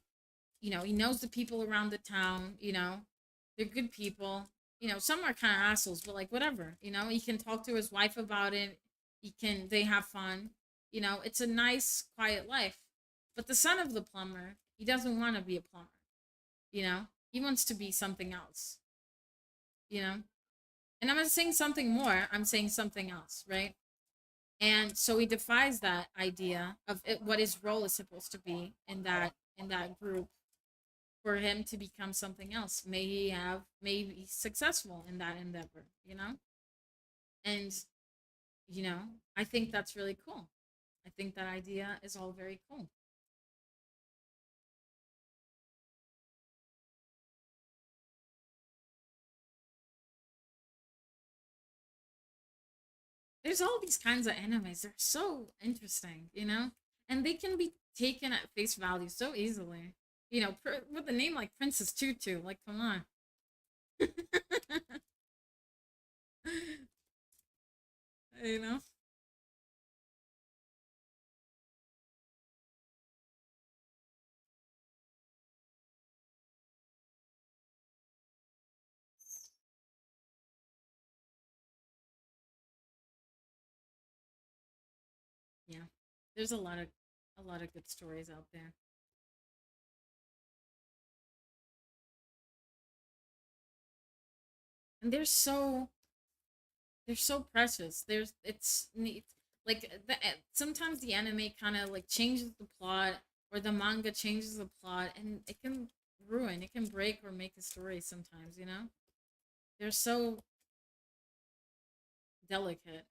knows the people around the town. They're good people. Some are kind of assholes, but like whatever. He can talk to his wife about it. They have fun. It's a nice, quiet life. But the son of the plumber, he doesn't want to be a plumber. He wants to be something else. You know, and I'm not saying something more. I'm saying something else, right? And so he defies that idea of what his role is supposed to be in that group for him to become something else. May be successful in that endeavor. And you know, I think that's really cool. I think that idea is all very cool. There's all these kinds of animes. They're so interesting. And they can be taken at face value so easily. With a name like Princess Tutu, like come on. you know? Yeah. There's a lot of good stories out there. And they're so precious. It's neat. Like sometimes the anime kind of like changes the plot, or the manga changes the plot, and it can break or make a story sometimes. They're so delicate.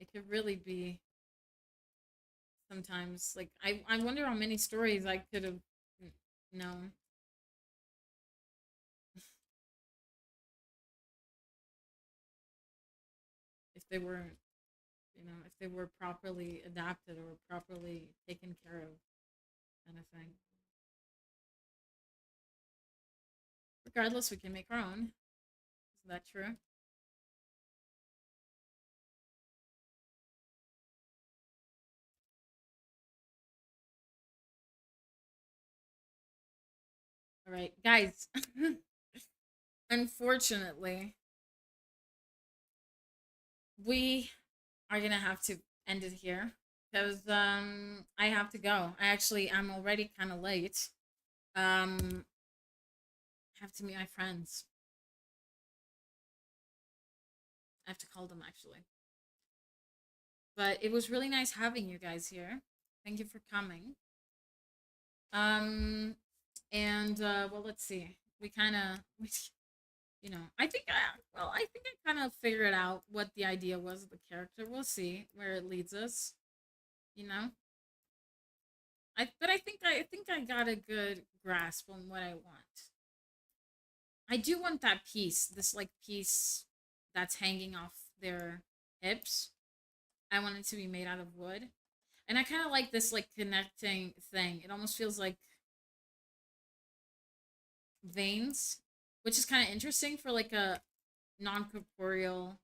It could really be sometimes. Like I wonder how many stories I could have known if they weren't, if they were properly adapted or properly taken care of, kind of thing. Regardless, we can make our own. Is that true? All right, guys. Unfortunately, we are gonna have to end it here because I have to go. I'm already kind of late. I have to meet my friends. I have to call them actually. But it was really nice having you guys here. Thank you for coming. Um, and well, let's see. We kind of, I think I kind of figured out what the idea was of the character. We'll see where it leads us. You know, but I think I got a good grasp on what I want. I do want that piece, this like piece that's hanging off their hips. I want it to be made out of wood. And I kind of like this like connecting thing. It almost feels like veins, which is kind of interesting for like a non-corporeal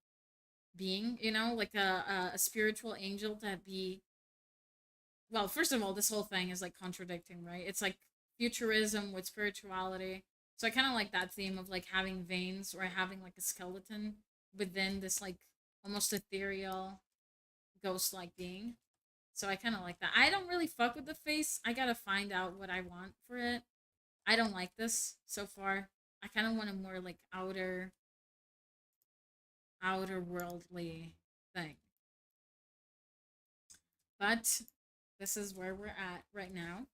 being, like a spiritual angel to be. Well, first of all, this whole thing is like contradicting, right? It's like futurism with spirituality. So I kind of like that theme of like having veins or having like a skeleton within this like almost ethereal ghost like being. So I kind of like that. I don't really fuck with the face. I gotta find out what I want for it. I don't like this so far. I kind of want a more like outer worldly thing. But this is where we're at right now.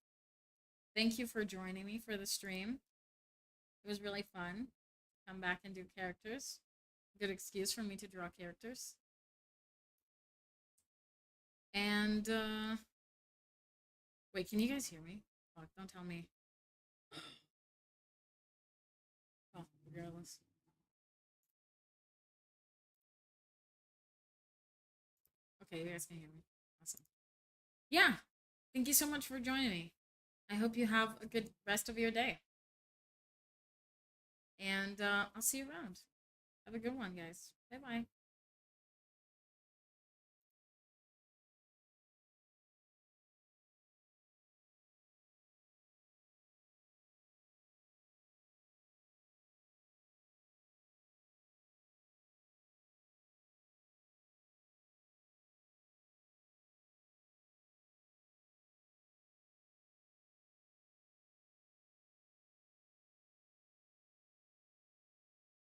Thank you for joining me for the stream. It was really fun. Come back and do characters. Good excuse for me to draw characters. And wait, can you guys hear me? Fuck, don't tell me. Oh, regardless. Okay, you guys can hear me. Awesome. Yeah, thank you so much for joining me. I hope you have a good rest of your day. And I'll see you around. Have a good one, guys. Bye bye.